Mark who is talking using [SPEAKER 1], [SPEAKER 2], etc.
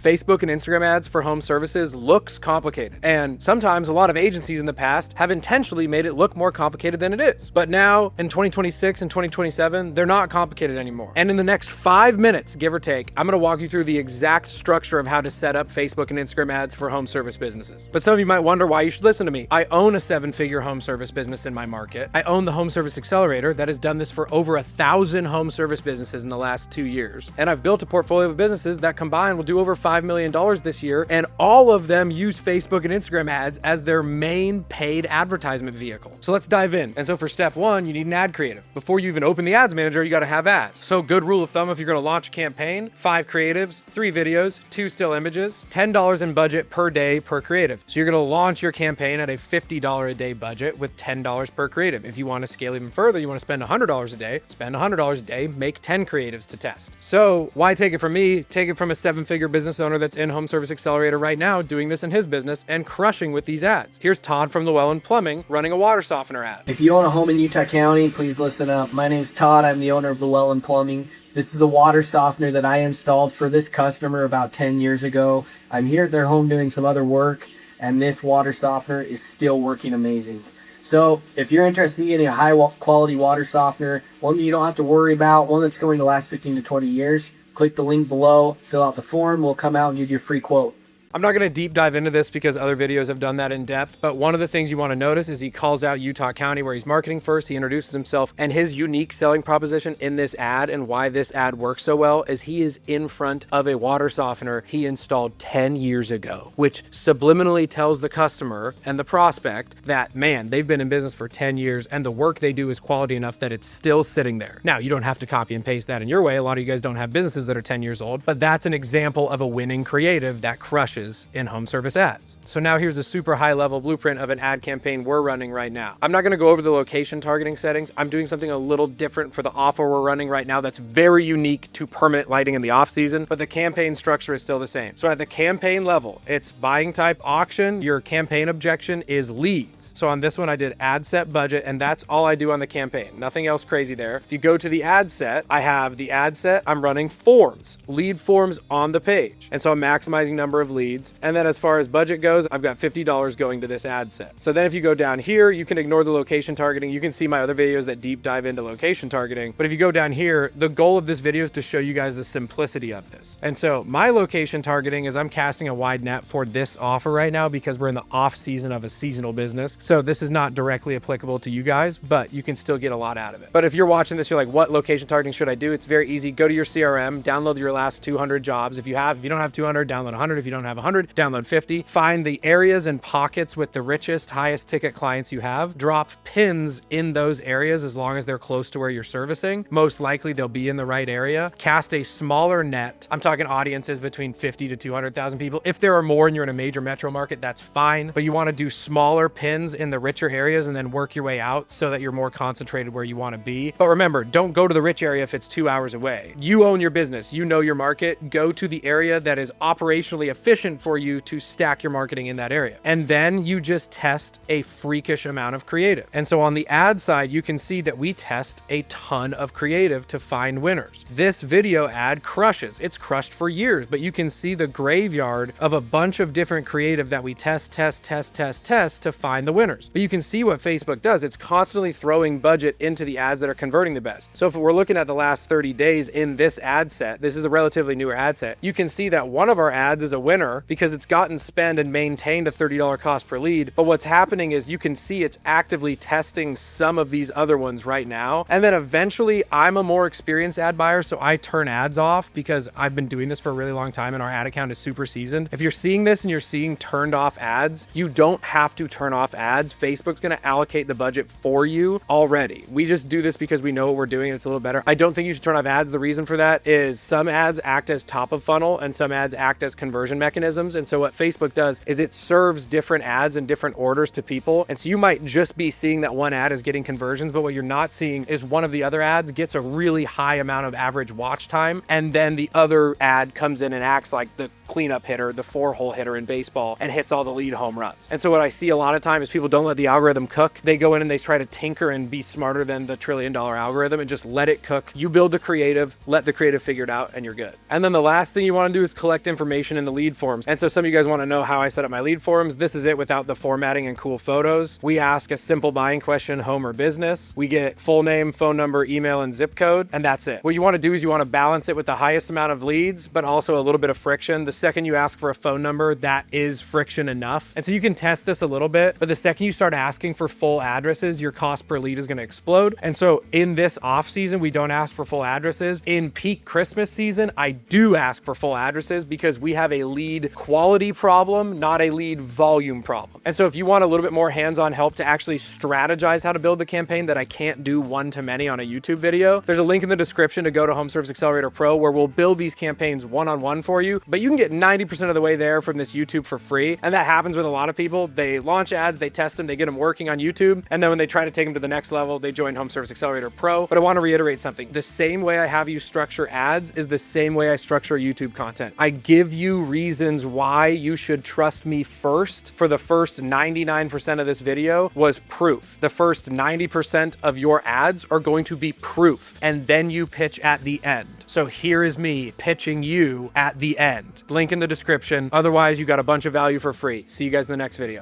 [SPEAKER 1] Facebook and Instagram ads for home services looks complicated. And sometimes a lot of agencies in the past have intentionally made it look more complicated than it is. But now in 2026 and 2027, they're not complicated anymore. And in the next 5 minutes, give or take, I'm gonna walk you through the exact structure of how to set up Facebook and Instagram ads for home service businesses. But some of you might wonder why you should listen to me. I own a 7-figure home service business in my market. I own the Home Service Accelerator that has done this for over 1,000 home service businesses in the last 2 years. And I've built a portfolio of businesses that combined will do over $5 million this year. And all of them use Facebook and Instagram ads as their main paid advertisement vehicle. So let's dive in. And so for step one, you need an ad creative. Before you even open the ads manager, you got to have ads. So good rule of thumb, if you're going to launch a campaign, 5 creatives, 3 videos, 2 still images, $10 in budget per day per creative. So you're going to launch your campaign at a $50 a day budget with $10 per creative. If you want to scale even further, you want to spend $100 a day, spend $100 a day, make 10 creatives to test. So why take it from me? Take it from a 7-figure business owner that's in Home Service Accelerator right now doing this in his business and crushing with these ads. Here's Todd from The Well and Plumbing running a water softener ad.
[SPEAKER 2] If you own a home in Utah County, please listen up. My name's Todd. I'm the owner of The Well and Plumbing. This is a water softener that I installed for this customer about 10 years ago. I'm here at their home doing some other work, and this water softener is still working amazing. So if you're interested in a high quality water softener, one that you don't have to worry about, one that's going to last 15 to 20 years, click the link below, fill out the form, we'll come out and give you a free quote.
[SPEAKER 1] I'm not going to deep dive into this because other videos have done that in depth, but one of the things you want to notice is he calls out Utah County where he's marketing first. He introduces himself, and his unique selling proposition in this ad and why this ad works so well is he is in front of a water softener he installed 10 years ago, which subliminally tells the customer and the prospect that, man, they've been in business for 10 years and the work they do is quality enough that it's still sitting there. Now, you don't have to copy and paste that in your way. A lot of you guys don't have businesses that are 10 years old, but that's an example of a winning creative that crushes in home service ads. So now here's a super high level blueprint of an ad campaign we're running right now. I'm not going to go over the location targeting settings. I'm doing something a little different for the offer we're running right now that's very unique to permanent lighting in the off season, but the campaign structure is still the same. So at the campaign level, it's buying type auction. Your campaign objection is leads. So on this one, I did ad set budget, and that's all I do on the campaign. Nothing else crazy there. If you go to the ad set, I have the ad set. I'm running forms, lead forms on the page. And so I'm maximizing number of leads. And then as far as budget goes, I've got $50 going to this ad set. So then if you go down here, you can ignore the location targeting. You can see my other videos that deep dive into location targeting. But if you go down here, the goal of this video is to show you guys the simplicity of this. And so my location targeting is I'm casting a wide net for this offer right now because we're in the off season of a seasonal business. So this is not directly applicable to you guys, but you can still get a lot out of it. But if you're watching this, you're like, what location targeting should I do? It's very easy. Go to your CRM, download your last 200 jobs. If you don't have 200, download 100. If you don't have 100, download 50. Find the areas and pockets with the richest, highest ticket clients you have. Drop pins in those areas as long as they're close to where you're servicing. Most likely they'll be in the right area. Cast a smaller net. I'm talking audiences between 50 to 200,000 people. If there are more and you're in a major metro market, that's fine. But you want to do smaller pins in the richer areas and then work your way out so that you're more concentrated where you want to be. But remember, don't go to the rich area if it's 2 hours away. You own your business. You know your market. Go to the area that is operationally efficient for you to stack your marketing in that area. And then you just test a freakish amount of creative. And so on the ad side, you can see that we test a ton of creative to find winners. This video ad crushes. It's crushed for years, but you can see the graveyard of a bunch of different creative that we test to find the winners. But you can see what Facebook does. It's constantly throwing budget into the ads that are converting the best. So if we're looking at the last 30 days in this ad set, this is a relatively newer ad set, you can see that one of our ads is a winner because it's gotten spend and maintained a $30 cost per lead. But what's happening is you can see it's actively testing some of these other ones right now. And then eventually I'm a more experienced ad buyer, so I turn ads off because I've been doing this for a really long time and our ad account is super seasoned. If you're seeing this and you're seeing turned off ads, you don't have to turn off ads. Facebook's going to allocate the budget for you already. We just do this because we know what we're doing and it's a little better. I don't think you should turn off ads. The reason for that is some ads act as top of funnel and some ads act as conversion mechanisms. mechanisms. And so what Facebook does is it serves different ads in different orders to people. And so you might just be seeing that one ad is getting conversions, but what you're not seeing is one of the other ads gets a really high amount of average watch time. And then the other ad comes in and acts like the cleanup hitter, the 4-hole hitter in baseball, and hits all the lead home runs. And so what I see a lot of times is people don't let the algorithm cook. They go in and they try to tinker and be smarter than the $1 trillion algorithm and just let it cook. You build the creative, let the creative figure it out, and you're good. And then the last thing you want to do is collect information in the lead forms. And so some of you guys want to know how I set up my lead forms. This is it without the formatting and cool photos. We ask a simple buying question, home or business. We get full name, phone number, email, and zip code, and that's it. What you want to do is you want to balance it with the highest amount of leads, but also a little bit of friction. The second you ask for a phone number, that is friction enough. And so you can test this a little bit, but the second you start asking for full addresses, your cost per lead is going to explode. And so in this off season, we don't ask for full addresses. In peak Christmas season, I do ask for full addresses because we have a lead quality problem, not a lead volume problem. And so if you want a little bit more hands-on help to actually strategize how to build the campaign that I can't do one-to-many on a YouTube video, there's a link in the description to go to Home Service Accelerator Pro where we'll build these campaigns one-on-one for you, but you can get 90% of the way there from this YouTube for free. And that happens with a lot of people. They launch ads, they test them, they get them working on YouTube, and then when they try to take them to the next level, they join Home Service Accelerator Pro. But I want to reiterate something. The same way I have you structure ads is the same way I structure YouTube content. I give you reasons why you should trust me first. For the first 99% of this video was proof. The first 90% of your ads are going to be proof, and then you pitch at the end. So here is me pitching you at the end. Link in the description. Otherwise, you got a bunch of value for free. See you guys in the next video.